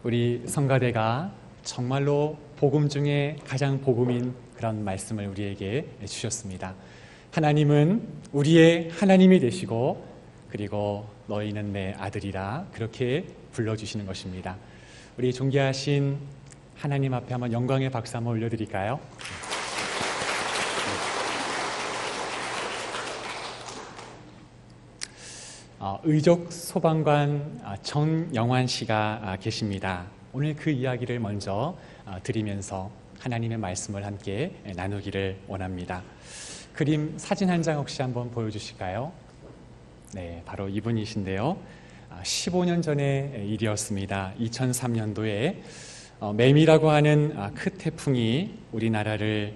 우리 성가대가 정말로 복음 중에 가장 복음인 그런 말씀을 우리에게 주셨습니다. 하나님은 우리의 하나님이 되시고 그리고 너희는 내 아들이라 그렇게 불러주시는 것입니다. 우리 존귀하신 하나님 앞에 한번 영광의 박수 한번 올려드릴까요? 의족 소방관 정영환 씨가 계십니다. 오늘 그 이야기를 먼저 드리면서 하나님의 말씀을 함께 나누기를 원합니다. 그림 사진 한 장 혹시 한번 보여주실까요? 네, 바로 이분이신데요. 15년 전의 일이었습니다. 2003년도에 매미라고 하는 큰 태풍이 우리나라를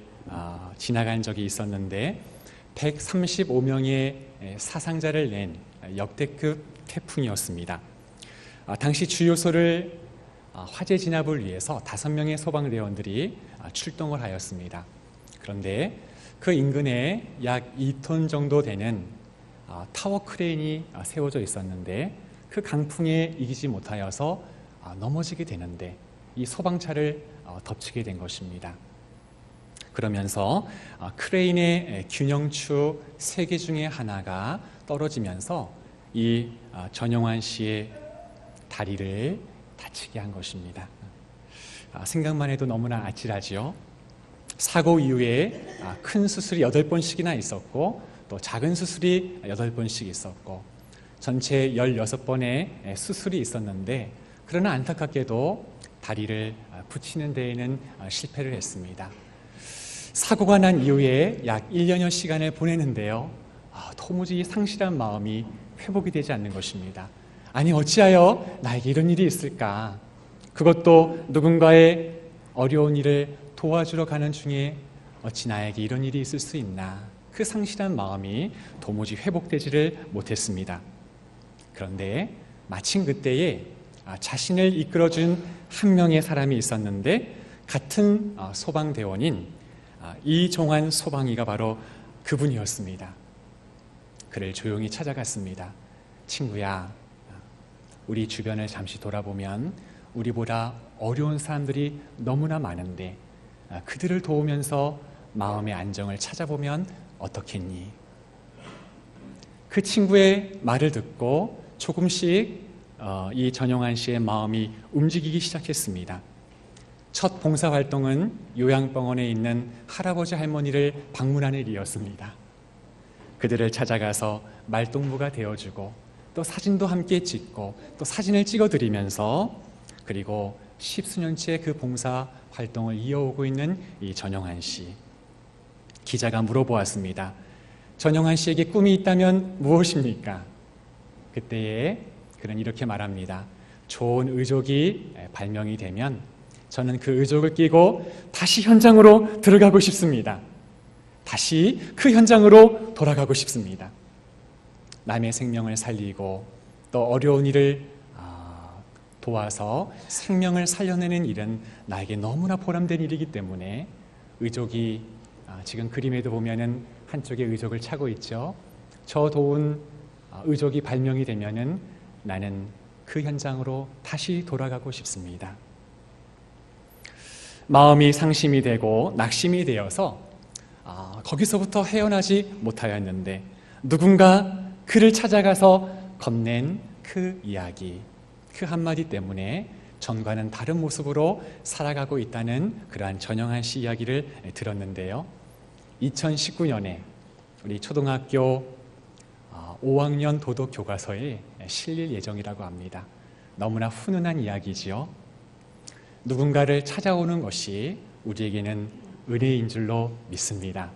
지나간 적이 있었는데 135명의 사상자를 낸 역대급 태풍이었습니다. 당시 주요소를 화재 진압을 위해서 5명의 소방대원들이 출동을 하였습니다. 그런데 그 인근에 약 2톤 정도 되는 타워 크레인이 세워져 있었는데 그 강풍에 이기지 못하여서 넘어지게 되는데 이 소방차를 덮치게 된 것입니다. 그러면서 크레인의 균형추 3개 중에 하나가 떨어지면서 이 전영환 씨의 다리를 다치게 한 것입니다. 생각만 해도 너무나 아찔하지요. 사고 이후에 큰 수술이 8번씩이나 있었고 또 작은 수술이 8번씩 있었고 전체 16번의 수술이 있었는데 그러나 안타깝게도 다리를 붙이는 데에는 실패를 했습니다. 사고가 난 이후에 약 1년여 시간을 보내는데요. 도무지 상실한 마음이 회복이 되지 않는 것입니다. 아니 어찌하여 나에게 이런 일이 있을까? 그것도 누군가의 어려운 일을 도와주러 가는 중에 어찌 나에게 이런 일이 있을 수 있나? 그 상실한 마음이 도무지 회복되지를 못했습니다. 그런데 마침 그때에 자신을 이끌어준 한 명의 사람이 있었는데 같은 소방대원인 이종환 소방이가 바로 그분이었습니다. 그를 조용히 찾아갔습니다. 친구야, 우리 주변을 잠시 돌아보면 우리보다 어려운 사람들이 너무나 많은데 그들을 도우면서 마음의 안정을 찾아보면 어떻겠니? 그 친구의 말을 듣고 조금씩 이 전영환 씨의 마음이 움직이기 시작했습니다. 첫 봉사활동은 요양병원에 있는 할아버지 할머니를 방문하는 일이었습니다. 그들을 찾아가서 말동무가 되어주고 또 사진도 함께 찍고 또 사진을 찍어드리면서 그리고 10수년째 그 봉사활동을 이어오고 있는 이 전영환 씨. 기자가 물어보았습니다. 전영환 씨에게 꿈이 있다면 무엇입니까? 그때에 그는 이렇게 말합니다. 좋은 의족이 발명이 되면 저는 그 의족을 끼고 다시 현장으로 들어가고 싶습니다. 다시 그 현장으로 돌아가고 싶습니다. 남의 생명을 살리고 또 어려운 일을 도와서 생명을 살려내는 일은 나에게 너무나 보람된 일이기 때문에 의족이 지금 그림에도 보면은 한쪽에 의족을 차고 있죠. 저 도운 의족이 발명이 되면은 나는 그 현장으로 다시 돌아가고 싶습니다. 마음이 상심이 되고 낙심이 되어서 거기서부터 헤어나지 못하였는데 누군가 그를 찾아가서 건넨 그 이야기, 그 한마디 때문에 전과는 다른 모습으로 살아가고 있다는 그러한 전영환 씨 이야기를 들었는데요. 2019년에 우리 초등학교 5학년 도덕 교과서에 실릴 예정이라고 합니다. 너무나 훈훈한 이야기지요. 누군가를 찾아오는 것이 우리에게는 은혜인 줄로 믿습니다.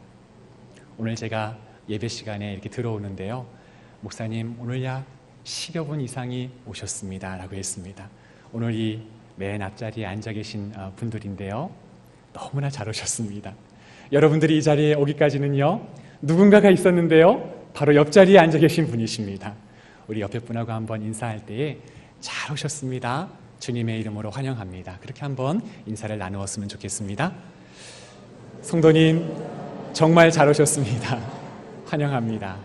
오늘 제가 예배 시간에 이렇게 들어오는데요. 목사님, 오늘 약 10여 분 이상이 오셨습니다. 라고 했습니다. 오늘 이 맨 앞자리에 앉아 계신 분들인데요. 너무나 잘 오셨습니다. 여러분들이 이 자리에 오기까지는요. 누군가가 있었는데요. 바로 옆자리에 앉아 계신 분이십니다. 우리 옆에 분하고 한번 인사할 때에 잘 오셨습니다. 주님의 이름으로 환영합니다. 그렇게 한번 인사를 나누었으면 좋겠습니다. 성도님, 정말 잘 오셨습니다. 환영합니다.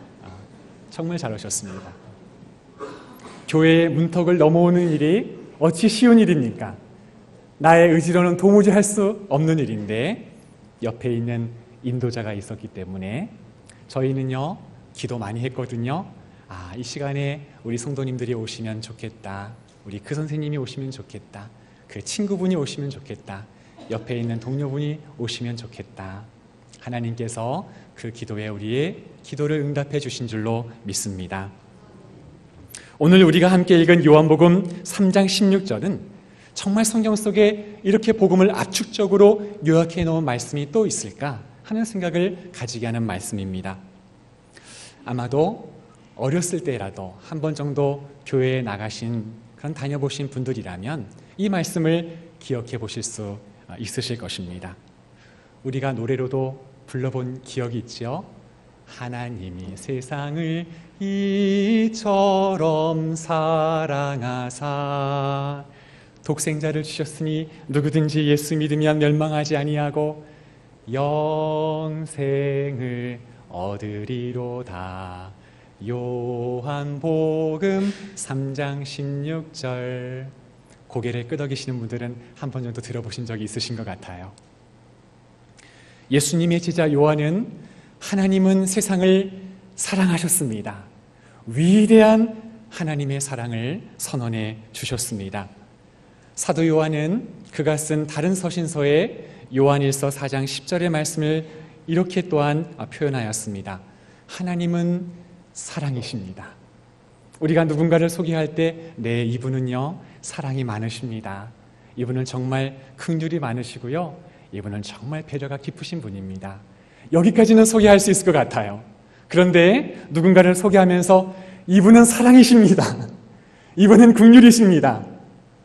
정말 잘 오셨습니다. 교회의 문턱을 넘어오는 일이 어찌 쉬운 일입니까? 나의 의지로는 도무지 할 수 없는 일인데 옆에 있는 인도자가 있었기 때문에 저희는요 기도 많이 했거든요. 이 시간에 우리 성도님들이 오시면 좋겠다. 우리 그 선생님이 오시면 좋겠다. 그 친구분이 오시면 좋겠다. 옆에 있는 동료분이 오시면 좋겠다. 하나님께서 그 기도에 우리의 기도를 응답해 주신 줄로 믿습니다. 오늘 우리가 함께 읽은 요한복음 3장 16절은 정말 성경 속에 이렇게 복음을 압축적으로 요약해 놓은 말씀이 또 있을까 하는 생각을 가지게 하는 말씀입니다. 아마도 어렸을 때라도 한 번 정도 교회에 나가신 그런 다녀보신 분들이라면 이 말씀을 기억해 보실 수 있으실 것입니다. 우리가 노래로도 불러본 기억이 있죠. 하나님이 세상을 이처럼 사랑하사 독생자를 주셨으니 누구든지 예수 믿으면 멸망하지 아니하고 영생을 얻으리로다. 요한복음 3장 16절. 고개를 끄덕이시는 분들은 한 번 정도 들어보신 적이 있으신 것 같아요. 예수님의 제자 요한은 하나님은 세상을 사랑하셨습니다. 위대한 하나님의 사랑을 선언해 주셨습니다. 사도 요한은 그가 쓴 다른 서신서에 요한일서 4장 10절의 말씀을 이렇게 또한 표현하였습니다. 하나님은 사랑이십니다. 우리가 누군가를 소개할 때 네, 이분은요 사랑이 많으십니다. 이분은 정말 긍휼이 많으시고요, 이분은 정말 배려가 깊으신 분입니다. 여기까지는 소개할 수 있을 것 같아요. 그런데 누군가를 소개하면서 이분은 사랑이십니다. 이분은 긍휼이십니다.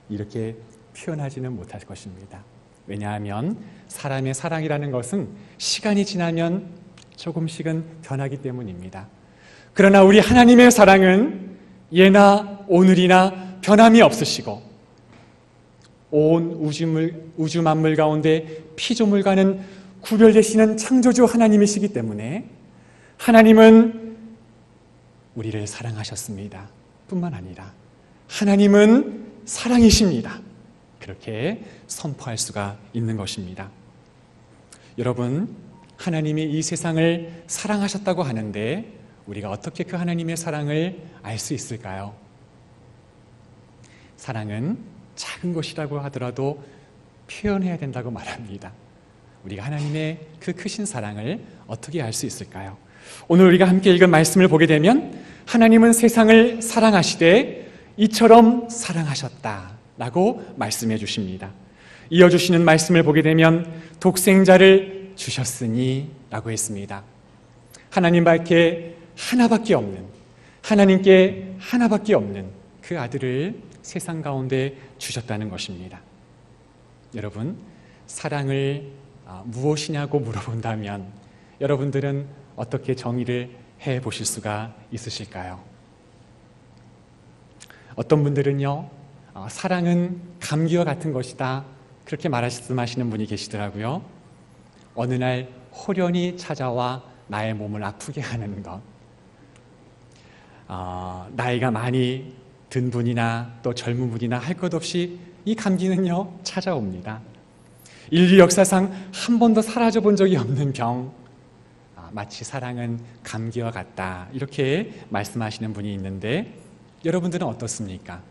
이렇게 표현하지는 못할 것입니다. 왜냐하면 사람의 사랑이라는 것은 시간이 지나면 조금씩은 변하기 때문입니다. 그러나 우리 하나님의 사랑은 예나 오늘이나 변함이 없으시고 온 우주 만물 가운데 피조물과는 구별되시는 창조주 하나님이시기 때문에 하나님은 우리를 사랑하셨습니다. 뿐만 아니라 하나님은 사랑이십니다. 그렇게 선포할 수가 있는 것입니다. 여러분, 하나님이 이 세상을 사랑하셨다고 하는데 우리가 어떻게 그 하나님의 사랑을 알 수 있을까요? 사랑은 작은 것이라고 하더라도 표현해야 된다고 말합니다. 우리가 하나님의 그 크신 사랑을 어떻게 알 수 있을까요? 오늘 우리가 함께 읽은 말씀을 보게 되면 하나님은 세상을 사랑하시되 이처럼 사랑하셨다라고 말씀해 주십니다. 이어주시는 말씀을 보게 되면 독생자를 주셨으니 라고 했습니다. 하나님께 하나밖에 없는 그 아들을 세상 가운데 주셨다는 것입니다. 여러분, 사랑을 무엇이냐고 물어본다면 여러분들은 어떻게 정의를 해 보실 수가 있으실까요? 어떤 분들은요, 사랑은 감기와 같은 것이다 그렇게 말씀하시는 분이 계시더라고요. 어느 날 홀연히 찾아와 나의 몸을 아프게 하는 것, 나이가 많이 든 분이나 또 젊은 분이나 할 것 없이 이 감기는요 찾아옵니다. 인류 역사상 한 번도 사라져 본 적이 없는 병, 마치 사랑은 감기와 같다 이렇게 말씀하시는 분이 있는데 여러분들은 어떻습니까?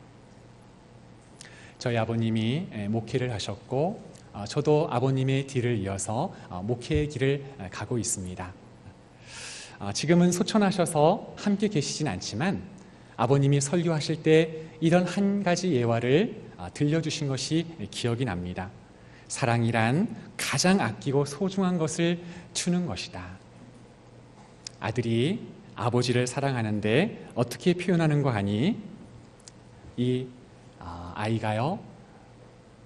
저희 아버님이 목회를 하셨고 저도 아버님의 뒤를 이어서 목회의 길을 가고 있습니다. 지금은 소천하셔서 함께 계시진 않지만 아버님이 설교하실 때 이런 한 가지 예화를 들려주신 것이 기억이 납니다. 사랑이란 가장 아끼고 소중한 것을 주는 것이다. 아들이 아버지를 사랑하는데 어떻게 표현하는 거 하니? 이 아이가요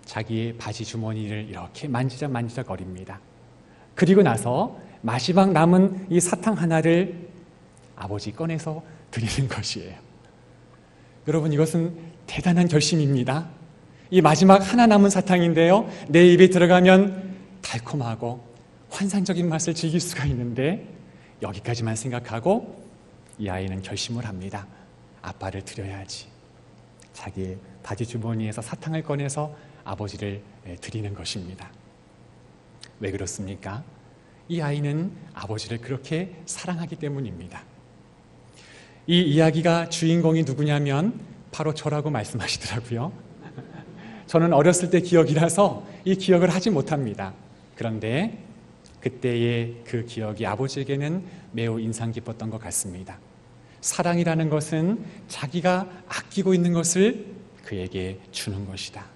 자기의 바지 주머니를 이렇게 만지작 거립니다. 그리고 나서 마지막 남은 이 사탕 하나를 아버지 꺼내서 드리는 것이에요. 여러분, 이것은 대단한 결심입니다. 이 마지막 하나 남은 사탕인데요, 내 입에 들어가면 달콤하고 환상적인 맛을 즐길 수가 있는데 여기까지만 생각하고 이 아이는 결심을 합니다. 아빠를 드려야지. 자기 바지 주머니에서 사탕을 꺼내서 아버지를 드리는 것입니다. 왜 그렇습니까? 이 아이는 아버지를 그렇게 사랑하기 때문입니다. 이 이야기가 주인공이 누구냐면 바로 저라고 말씀하시더라고요. 저는 어렸을 때 기억이라서 이 기억을 하지 못합니다. 그런데 그때의 그 기억이 아버지에게는 매우 인상 깊었던 것 같습니다. 사랑이라는 것은 자기가 아끼고 있는 것을 그에게 주는 것이다.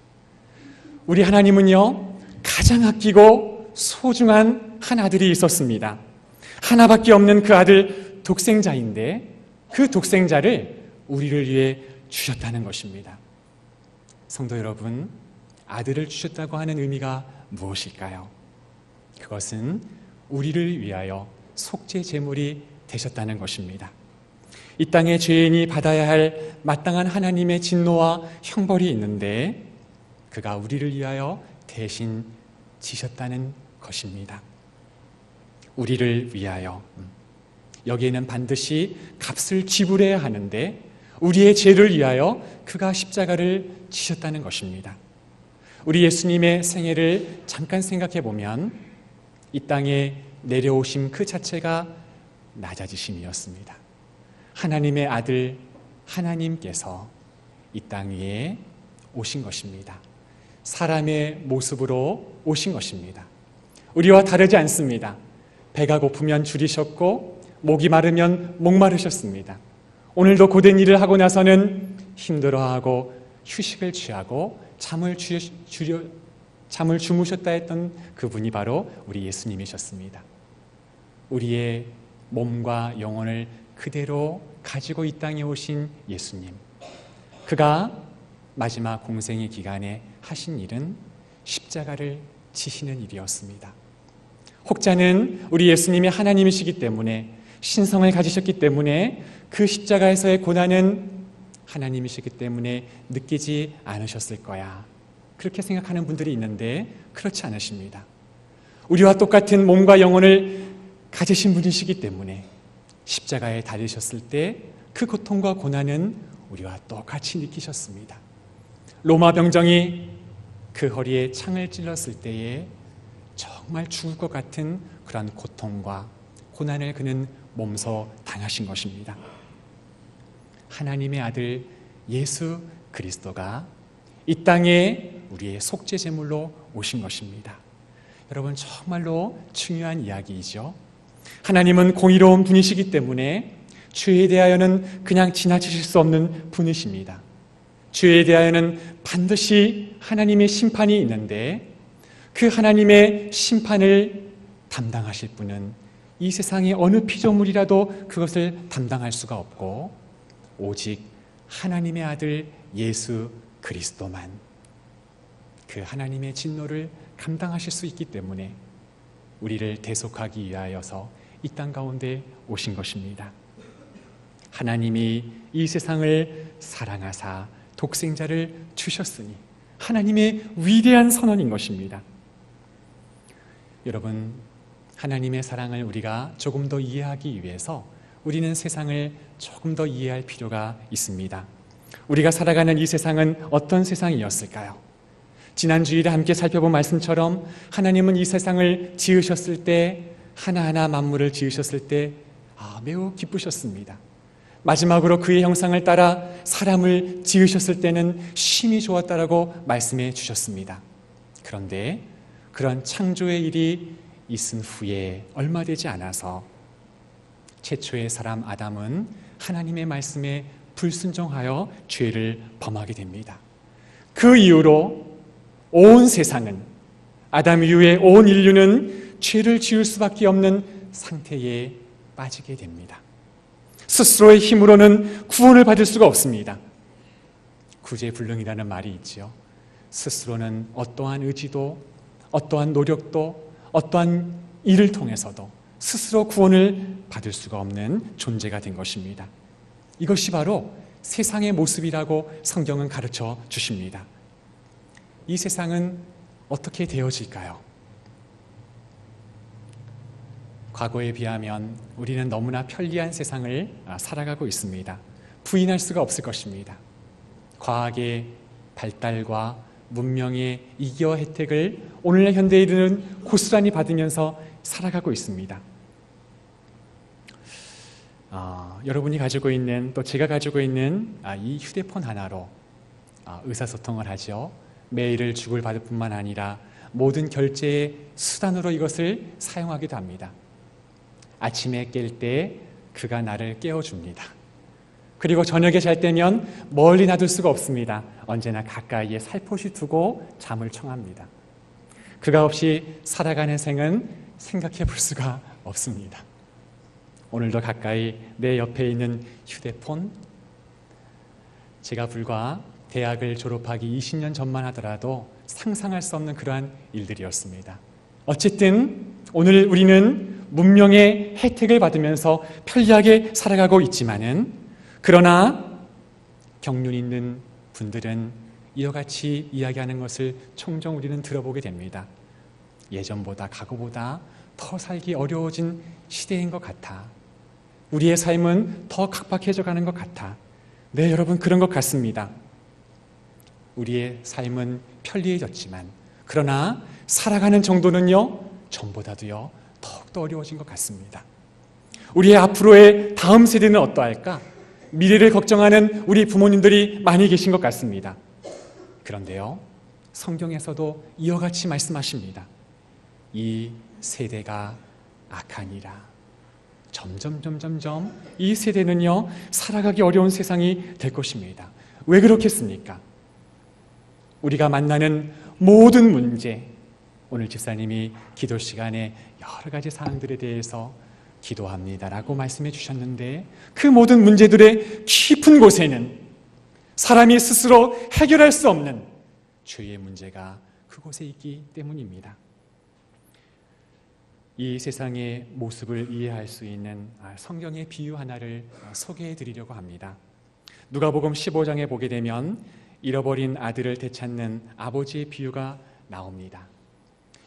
우리 하나님은요, 가장 아끼고 소중한 한 아들이 있었습니다. 하나밖에 없는 그 아들, 독생자인데 그 독생자를 우리를 위해 주셨다는 것입니다. 성도 여러분, 아들을 주셨다고 하는 의미가 무엇일까요? 그것은 우리를 위하여 속죄 제물이 되셨다는 것입니다. 이 땅에 죄인이 받아야 할 마땅한 하나님의 진노와 형벌이 있는데 그가 우리를 위하여 대신 지셨다는 것입니다. 우리를 위하여. 여기에는 반드시 값을 지불해야 하는데 우리의 죄를 위하여 그가 십자가를 지셨다는 것입니다. 우리 예수님의 생애를 잠깐 생각해 보면 이 땅에 내려오심 그 자체가 낮아지심이었습니다. 하나님의 아들 하나님께서 이 땅 위에 오신 것입니다. 사람의 모습으로 오신 것입니다. 우리와 다르지 않습니다. 배가 고프면 줄이셨고 목이 마르면 목마르셨습니다. 오늘도 고된 일을 하고 나서는 힘들어하고 휴식을 취하고 잠을 주무셨다 했던 그분이 바로 우리 예수님이셨습니다. 우리의 몸과 영혼을 그대로 가지고 이 땅에 오신 예수님, 그가 마지막 공생의 기간에 하신 일은 십자가를 지시는 일이었습니다. 혹자는 우리 예수님이 하나님이시기 때문에, 신성을 가지셨기 때문에 그 십자가에서의 고난은 하나님이시기 때문에 느끼지 않으셨을 거야, 그렇게 생각하는 분들이 있는데 그렇지 않으십니다. 우리와 똑같은 몸과 영혼을 가지신 분이시기 때문에 십자가에 달리셨을 때 그 고통과 고난은 우리와 똑같이 느끼셨습니다. 로마 병정이 그 허리에 창을 찔렀을 때에 정말 죽을 것 같은 그런 고통과 고난을 그는 몸소 당하신 것입니다. 하나님의 아들 예수 그리스도가 이 땅에 우리의 속죄 제물로 오신 것입니다. 여러분, 정말로 중요한 이야기이죠. 하나님은 공의로운 분이시기 때문에 죄에 대하여는 그냥 지나치실 수 없는 분이십니다. 죄에 대하여는 반드시 하나님의 심판이 있는데 그 하나님의 심판을 담당하실 분은 이 세상의 어느 피조물이라도 그것을 담당할 수가 없고 오직 하나님의 아들 예수 그리스도만 그 하나님의 진노를 감당하실 수 있기 때문에 우리를 대속하기 위하여서 이 땅 가운데 오신 것입니다. 하나님이 이 세상을 사랑하사 독생자를 주셨으니 하나님의 위대한 선언인 것입니다. 여러분, 하나님의 사랑을 우리가 조금 더 이해하기 위해서 우리는 세상을 조금 더 이해할 필요가 있습니다. 우리가 살아가는 이 세상은 어떤 세상이었을까요? 지난 주일에 함께 살펴본 말씀처럼 하나님은 이 세상을 지으셨을 때, 하나하나 만물을 지으셨을 때 매우 기쁘셨습니다. 마지막으로 그의 형상을 따라 사람을 지으셨을 때는 심히 좋았다라고 말씀해 주셨습니다. 그런데 그런 창조의 일이 있은 후에 얼마 되지 않아서 최초의 사람 아담은 하나님의 말씀에 불순종하여 죄를 범하게 됩니다. 그 이후로 온 세상은, 아담 이후에 온 인류는 죄를 지을 수밖에 없는 상태에 빠지게 됩니다. 스스로의 힘으로는 구원을 받을 수가 없습니다. 구제불능이라는 말이 있지요. 스스로는 어떠한 의지도, 어떠한 노력도, 어떠한 일을 통해서도 스스로 구원을 받을 수가 없는 존재가 된 것입니다. 이것이 바로 세상의 모습이라고 성경은 가르쳐 주십니다. 이 세상은 어떻게 되어질까요? 과거에 비하면 우리는 너무나 편리한 세상을 살아가고 있습니다. 부인할 수가 없을 것입니다. 과학의 발달과 문명의 이기와 혜택을 오늘날 현대인은 고스란히 받으면서 살아가고 있습니다. 여러분이 가지고 있는, 또 제가 가지고 있는 이 휴대폰 하나로 의사소통을 하죠. 메일을 주고받을 뿐만 아니라 모든 결제의 수단으로 이것을 사용하기도 합니다. 아침에 깰 때 그가 나를 깨워줍니다. 그리고 저녁에 잘 때면 멀리 놔둘 수가 없습니다. 언제나 가까이에 살포시 두고 잠을 청합니다. 그가 없이 살아가는 생은 생각해 볼 수가 없습니다. 오늘도 가까이 내 옆에 있는 휴대폰, 제가 불과 대학을 졸업하기 20년 전만 하더라도 상상할 수 없는 그러한 일들이었습니다. 어쨌든 오늘 우리는 문명의 혜택을 받으면서 편리하게 살아가고 있지만은, 그러나 경륜 있는 분들은 이와 같이 이야기하는 것을 종종 우리는 들어보게 됩니다. 예전보다 과거보다 더 살기 어려워진 시대인 것 같아. 우리의 삶은 더 각박해져 가는 것 같아. 네, 여러분, 그런 것 같습니다. 우리의 삶은 편리해졌지만, 그러나 살아가는 정도는요, 전보다도요 더욱더 어려워진 것 같습니다. 우리의 앞으로의 다음 세대는 어떠할까? 미래를 걱정하는 우리 부모님들이 많이 계신 것 같습니다. 그런데요, 성경에서도 이와 같이 말씀하십니다. 이 세대가 악하니라. 점점 이 세대는요, 살아가기 어려운 세상이 될 것입니다. 왜 그렇겠습니까? 우리가 만나는 모든 문제, 오늘 집사님이 기도 시간에 여러 가지 사항들에 대해서 기도합니다라고 말씀해 주셨는데, 그 모든 문제들의 깊은 곳에는 사람이 스스로 해결할 수 없는 죄의 문제가 그곳에 있기 때문입니다. 이 세상의 모습을 이해할 수 있는 성경의 비유 하나를 소개해 드리려고 합니다. 누가복음 15장에 보게 되면 잃어버린 아들을 되찾는 아버지의 비유가 나옵니다.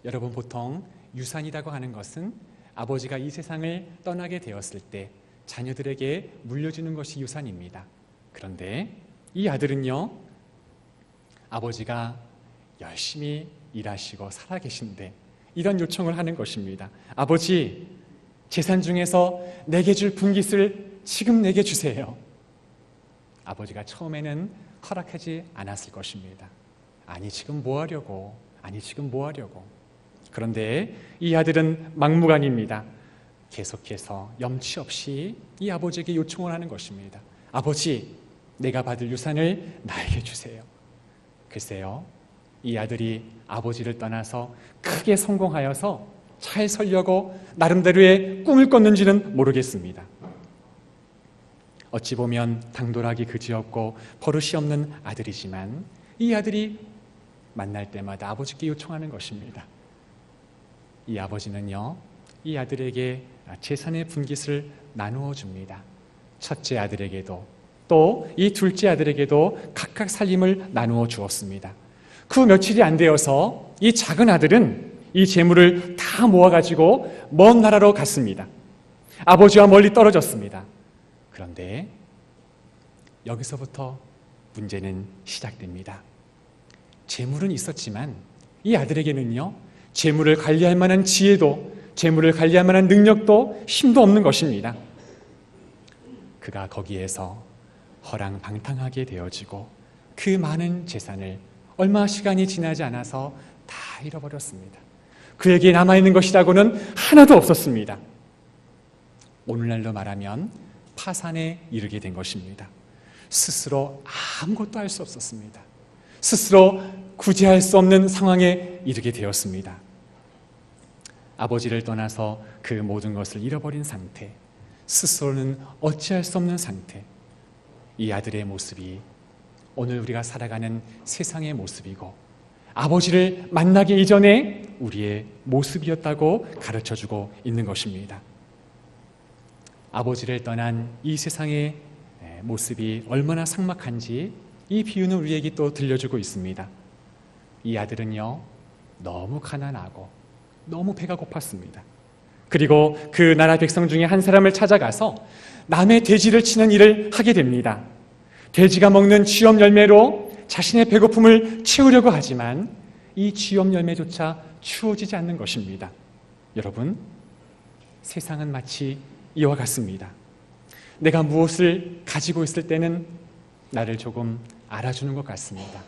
여러분, 보통 유산이라고 하는 것은 아버지가 이 세상을 떠나게 되었을 때 자녀들에게 물려주는 것이 유산입니다. 그런데 이 아들은요, 아버지가 열심히 일하시고 살아계신데 이런 요청을 하는 것입니다. 아버지, 재산 중에서 내게 줄 분깃을 지금 내게 주세요. 아버지가 처음에는 허락하지 않았을 것입니다. 아니, 지금 뭐 하려고? 그런데 이 아들은 막무가내입니다. 계속해서 염치 없이 이 아버지에게 요청을 하는 것입니다. 아버지, 내가 받을 유산을 나에게 주세요. 글쎄요, 이 아들이 아버지를 떠나서 크게 성공하여서 잘 살려고 나름대로의 꿈을 꿨는지는 모르겠습니다. 어찌 보면 당돌하기 그지없고 버릇이 없는 아들이지만, 이 아들이 만날 때마다 아버지께 요청하는 것입니다. 이 아버지는요, 이 아들에게 재산의 분깃을 나누어 줍니다. 첫째 아들에게도 또 이 둘째 아들에게도 각각 살림을 나누어 주었습니다. 그 며칠이 안 되어서 이 작은 아들은 이 재물을 다 모아가지고 먼 나라로 갔습니다. 아버지와 멀리 떨어졌습니다. 그런데 여기서부터 문제는 시작됩니다. 재물은 있었지만 이 아들에게는요, 재물을 관리할 만한 지혜도, 재물을 관리할 만한 능력도 힘도 없는 것입니다. 그가 거기에서 허랑방탕하게 되어지고 그 많은 재산을 얼마 시간이 지나지 않아서 다 잃어버렸습니다. 그에게 남아있는 것이라고는 하나도 없었습니다. 오늘날로 말하면 파산에 이르게 된 것입니다. 스스로 아무것도 할 수 없었습니다. 스스로 구제할 수 없는 상황에 이르게 되었습니다. 아버지를 떠나서 그 모든 것을 잃어버린 상태, 스스로는 어찌할 수 없는 상태, 이 아들의 모습이 오늘 우리가 살아가는 세상의 모습이고, 아버지를 만나기 이전에 우리의 모습이었다고 가르쳐주고 있는 것입니다. 아버지를 떠난 이 세상의 모습이 얼마나 삭막한지 이 비유는 우리에게 또 들려주고 있습니다. 이 아들은요, 너무 가난하고 너무 배가 고팠습니다. 그리고 그 나라 백성 중에 한 사람을 찾아가서 남의 돼지를 치는 일을 하게 됩니다. 돼지가 먹는 쥐염 열매로 자신의 배고픔을 채우려고 하지만 이 쥐염 열매조차 주어지지 않는 것입니다. 여러분, 세상은 마치 이와 같습니다. 내가 무엇을 가지고 있을 때는 나를 조금 알아주는 것 같습니다.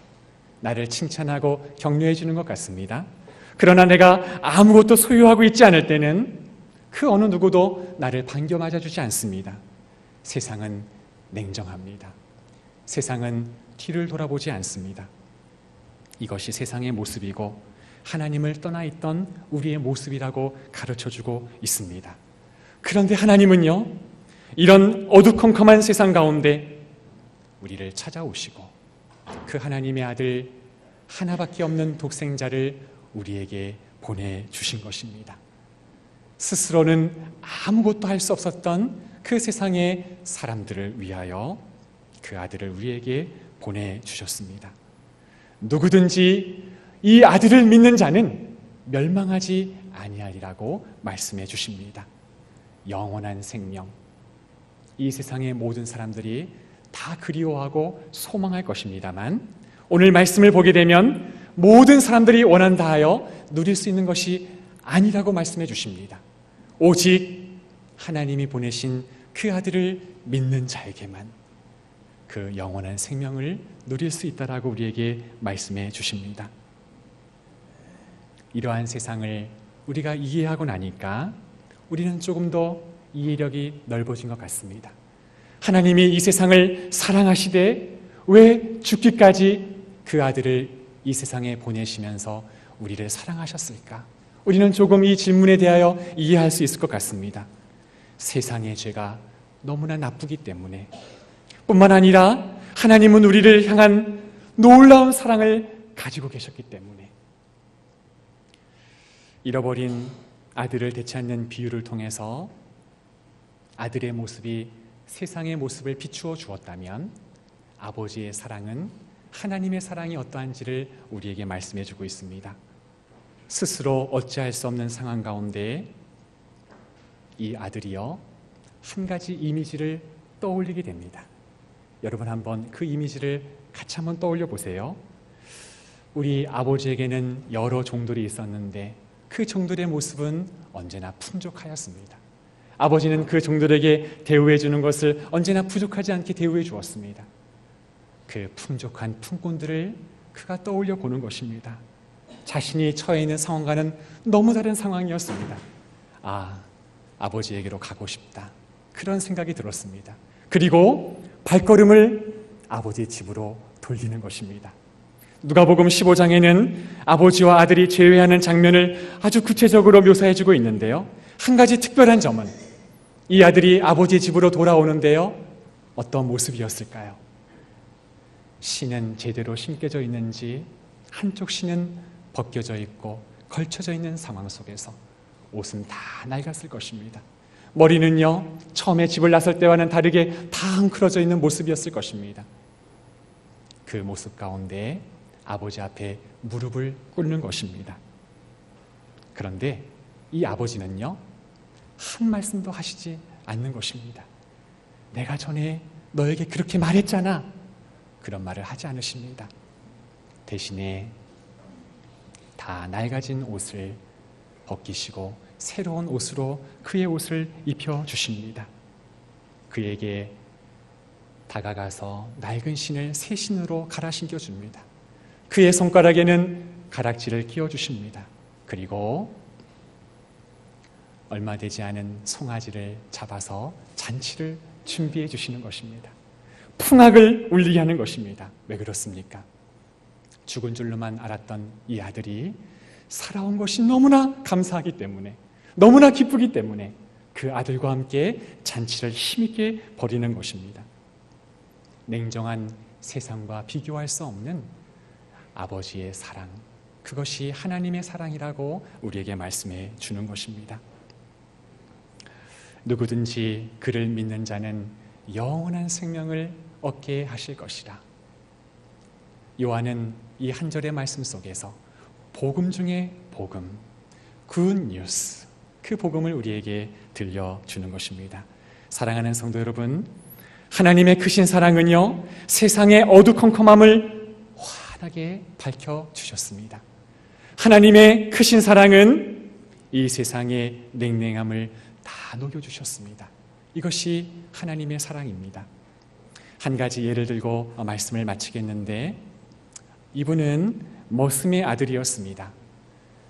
나를 칭찬하고 격려해 주는 것 같습니다. 그러나 내가 아무것도 소유하고 있지 않을 때는 그 어느 누구도 나를 반겨 맞아주지 않습니다. 세상은 냉정합니다. 세상은 뒤를 돌아보지 않습니다. 이것이 세상의 모습이고 하나님을 떠나 있던 우리의 모습이라고 가르쳐주고 있습니다. 그런데 하나님은요, 이런 어두컴컴한 세상 가운데 우리를 찾아오시고 그 하나님의 아들 하나밖에 없는 독생자를 우리에게 보내주신 것입니다. 스스로는 아무것도 할 수 없었던 그 세상의 사람들을 위하여 그 아들을 우리에게 보내주셨습니다. 누구든지 이 아들을 믿는 자는 멸망하지 아니하리라고 말씀해 주십니다. 영원한 생명, 이 세상의 모든 사람들이 다 그리워하고 소망할 것입니다만 오늘 말씀을 보게 되면 모든 사람들이 원한다 하여 누릴 수 있는 것이 아니라고 말씀해 주십니다. 오직 하나님이 보내신 그 아들을 믿는 자에게만 그 영원한 생명을 누릴 수 있다라고 우리에게 말씀해 주십니다. 이러한 세상을 우리가 이해하고 나니까 우리는 조금 더 이해력이 넓어진 것 같습니다. 하나님이 이 세상을 사랑하시되 왜 죽기까지 그 아들을 이 세상에 보내시면서 우리를 사랑하셨을까? 우리는 조금 이 질문에 대하여 이해할 수 있을 것 같습니다. 세상의 죄가 너무나 나쁘기 때문에 뿐만 아니라 하나님은 우리를 향한 놀라운 사랑을 가지고 계셨기 때문에 잃어버린 아들을 되찾는 비유를 통해서 아들의 모습이 세상의 모습을 비추어 주었다면 아버지의 사랑은 하나님의 사랑이 어떠한지를 우리에게 말씀해 주고 있습니다. 스스로 어찌할 수 없는 상황 가운데 이 아들이요 한 가지 이미지를 떠올리게 됩니다. 여러분 한번 그 이미지를 같이 한번 떠올려 보세요. 우리 아버지에게는 여러 종들이 있었는데 그 종들의 모습은 언제나 풍족하였습니다. 아버지는 그 종들에게 대우해 주는 것을 언제나 부족하지 않게 대우해 주었습니다. 그 풍족한 품꾼들을 그가 떠올려 보는 것입니다. 자신이 처해 있는 상황과는 너무 다른 상황이었습니다. 아버지에게로 가고 싶다. 그런 생각이 들었습니다. 그리고 발걸음을 아버지 집으로 돌리는 것입니다. 누가복음 15장에는 아버지와 아들이 재회하는 장면을 아주 구체적으로 묘사해주고 있는데요. 한 가지 특별한 점은 이 아들이 아버지 집으로 돌아오는데요. 어떤 모습이었을까요? 신은 제대로 심겨져 있는지 한쪽 신은 벗겨져 있고 걸쳐져 있는 상황 속에서 옷은 다 낡았을 것입니다. 머리는요 처음에 집을 나설 때와는 다르게 다 헝클어져 있는 모습이었을 것입니다. 그 모습 가운데 아버지 앞에 무릎을 꿇는 것입니다. 그런데 이 아버지는요 한 말씀도 하시지 않는 것입니다. 내가 전에 너에게 그렇게 말했잖아. 그런 말을 하지 않으십니다. 대신에 다 낡아진 옷을 벗기시고 새로운 옷으로 그의 옷을 입혀주십니다. 그에게 다가가서 낡은 신을 새 신으로 갈아 신겨줍니다. 그의 손가락에는 가락지를 끼워주십니다. 그리고 얼마 되지 않은 송아지를 잡아서 잔치를 준비해 주시는 것입니다. 풍악을 울리게 하는 것입니다. 왜 그렇습니까? 죽은 줄로만 알았던 이 아들이 살아온 것이 너무나 감사하기 때문에, 너무나 기쁘기 때문에 그 아들과 함께 잔치를 힘있게 벌이는 것입니다. 냉정한 세상과 비교할 수 없는 아버지의 사랑, 그것이 하나님의 사랑이라고 우리에게 말씀해 주는 것입니다. 누구든지 그를 믿는 자는 영원한 생명을 얻게 하실 것이라. 요한은 이 한 절의 말씀 속에서 복음 중에 복음, 굿 뉴스, 그 복음을 우리에게 들려주는 것입니다. 사랑하는 성도 여러분, 하나님의 크신 사랑은요, 세상의 어두컴컴함을 환하게 밝혀주셨습니다. 하나님의 크신 사랑은 이 세상의 냉랭함을 다 녹여주셨습니다. 이것이 하나님의 사랑입니다. 한 가지 예를 들고 말씀을 마치겠는데, 이분은 머슴의 아들이었습니다.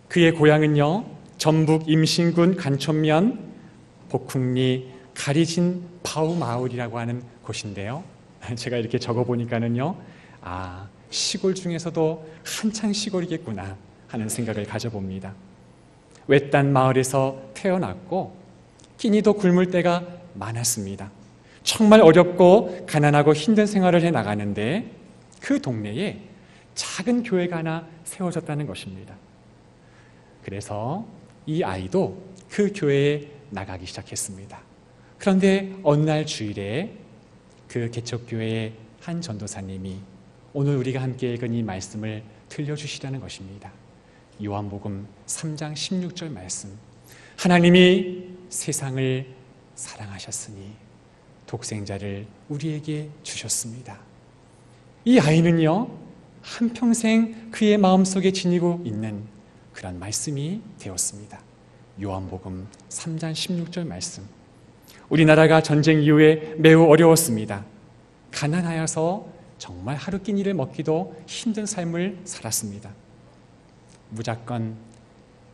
그의 고향은요, 전북 임신군 간촌면 복흥리 가리진 바우 마을이라고 하는 곳인데요. 제가 이렇게 적어보니까는요, 시골 중에서도 한창 시골이겠구나 하는 생각을 가져봅니다. 외딴 마을에서 태어났고 끼니도 굶을 때가 많았습니다. 정말 어렵고 가난하고 힘든 생활을 해나가는데 그 동네에 작은 교회가 하나 세워졌다는 것입니다. 그래서 이 아이도 그 교회에 나가기 시작했습니다. 그런데 어느 날 주일에 그 개척교회의 한 전도사님이 오늘 우리가 함께 읽은 이 말씀을 들려주시라는 것입니다. 요한복음 3장 16절 말씀. 하나님이 세상을 사랑하셨으니 독생자를 우리에게 주셨습니다. 이 아이는요, 한평생 그의 마음속에 지니고 있는 그런 말씀이 되었습니다. 요한복음 3장 16절 말씀. 우리나라가 전쟁 이후에 매우 어려웠습니다. 가난하여서 정말 하루 끼니를 먹기도 힘든 삶을 살았습니다. 무조건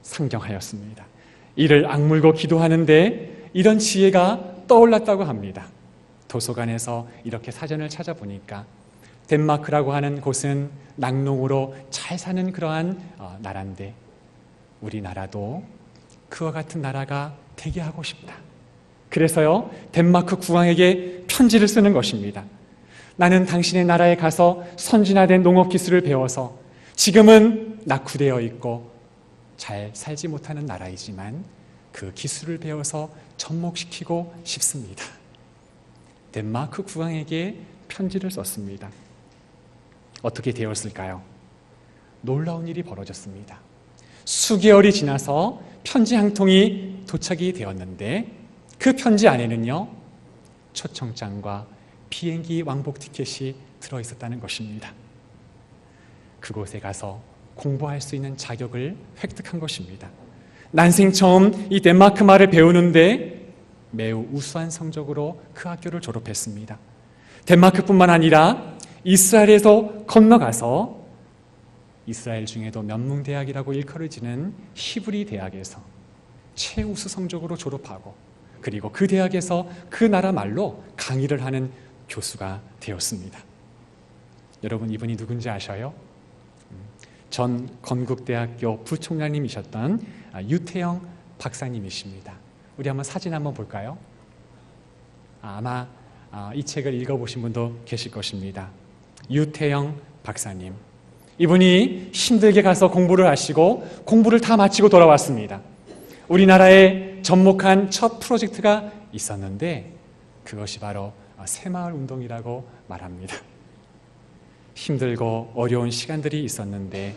상경하였습니다. 이를 악물고 기도하는데 이런 지혜가 떠올랐다고 합니다. 도서관에서 이렇게 사전을 찾아보니까 덴마크라고 하는 곳은 낙농으로 잘 사는 그러한 나라인데 우리나라도 그와 같은 나라가 되게 하고 싶다. 그래서요, 덴마크 국왕에게 편지를 쓰는 것입니다. 나는 당신의 나라에 가서 선진화된 농업 기술을 배워서 지금은 낙후되어 있고 잘 살지 못하는 나라이지만 그 기술을 배워서 접목시키고 싶습니다. 덴마크 국왕에게 편지를 썼습니다. 어떻게 되었을까요? 놀라운 일이 벌어졌습니다. 수개월이 지나서 편지 한 통이 도착이 되었는데 그 편지 안에는요, 초청장과 비행기 왕복 티켓이 들어있었다는 것입니다. 그곳에 가서 공부할 수 있는 자격을 획득한 것입니다. 난생 처음 이 덴마크 말을 배우는데 매우 우수한 성적으로 그 학교를 졸업했습니다. 덴마크뿐만 아니라 이스라엘에서 건너가서 이스라엘 중에도 명문대학이라고 일컬어지는 히브리 대학에서 최우수 성적으로 졸업하고 그리고 그 대학에서 그 나라 말로 강의를 하는 교수가 되었습니다. 여러분, 이분이 누군지 아셔요? 전 건국대학교 부총장님이셨던 유태영 박사님이십니다. 우리 한번 사진 한번 볼까요? 아마 이 책을 읽어보신 분도 계실 것입니다. 유태영 박사님. 이분이 힘들게 가서 공부를 하시고 공부를 다 마치고 돌아왔습니다. 우리나라에 접목한 첫 프로젝트가 있었는데 그것이 바로 새마을 운동이라고 말합니다. 힘들고 어려운 시간들이 있었는데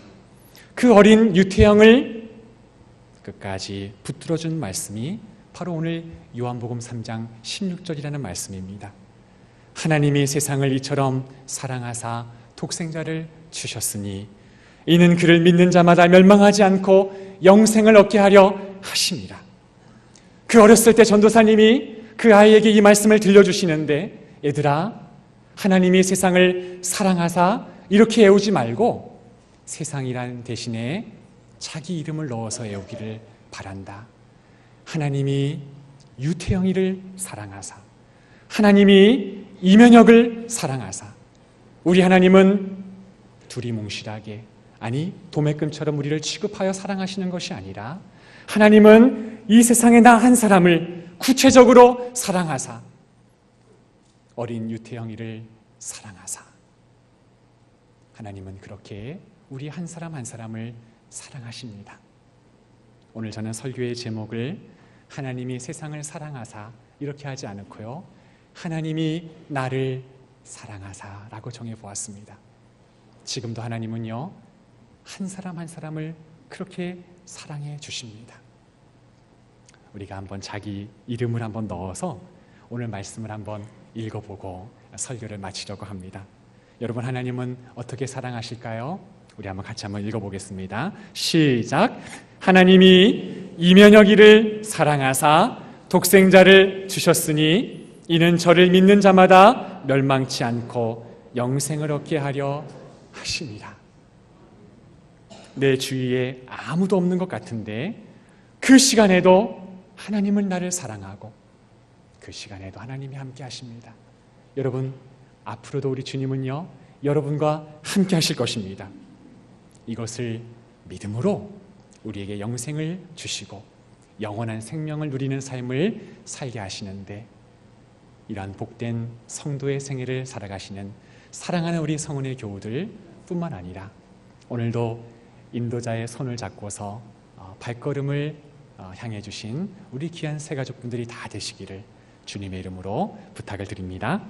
그 어린 유태영을 끝까지 붙들어준 말씀이 바로 오늘 요한복음 3장 16절이라는 말씀입니다. 하나님이 세상을 이처럼 사랑하사 독생자를 주셨으니 이는 그를 믿는 자마다 멸망하지 않고 영생을 얻게 하려 하심이라. 그 어렸을 때 전도사님이 그 아이에게 이 말씀을 들려주시는데, 얘들아, 하나님이 세상을 사랑하사 이렇게 애우지 말고 세상이란 대신에 자기 이름을 넣어서 애우기를 바란다. 하나님이 유태영이를 사랑하사, 하나님이 이면혁을 사랑하사, 우리 하나님은 두리뭉실하게, 아니 도매금처럼 우리를 취급하여 사랑하시는 것이 아니라 하나님은 이 세상에 나 한 사람을 구체적으로 사랑하사 어린 유태영이를 사랑하사, 하나님은 그렇게 우리 한 사람 한 사람을 사랑하십니다. 오늘 저는 설교의 제목을 하나님이 세상을 사랑하사 이렇게 하지 않고요, 하나님이 나를 사랑하사라고 정해보았습니다. 지금도 하나님은요, 한 사람 한 사람을 그렇게 사랑해 주십니다. 우리가 한번 자기 이름을 한번 넣어서 오늘 말씀을 한번 읽어보고 설교를 마치려고 합니다. 여러분, 하나님은 어떻게 사랑하실까요? 우리 한번 같이 한번 읽어보겠습니다. 시작. 하나님이 이면여기를 사랑하사 독생자를 주셨으니 이는 저를 믿는 자마다 멸망치 않고 영생을 얻게 하려 하십니다. 내 주위에 아무도 없는 것 같은데 그 시간에도 하나님은 나를 사랑하고 그 시간에도 하나님이 함께 하십니다. 여러분, 앞으로도 우리 주님은요, 여러분과 함께 하실 것입니다. 이것을 믿음으로 우리에게 영생을 주시고 영원한 생명을 누리는 삶을 살게 하시는데, 이러한 복된 성도의 생애를 살아가시는 사랑하는 우리 성은의 교우들 뿐만 아니라 오늘도 인도자의 손을 잡고서 발걸음을 향해 주신 우리 귀한 새가족분들이 다 되시기를 주님의 이름으로 부탁을 드립니다.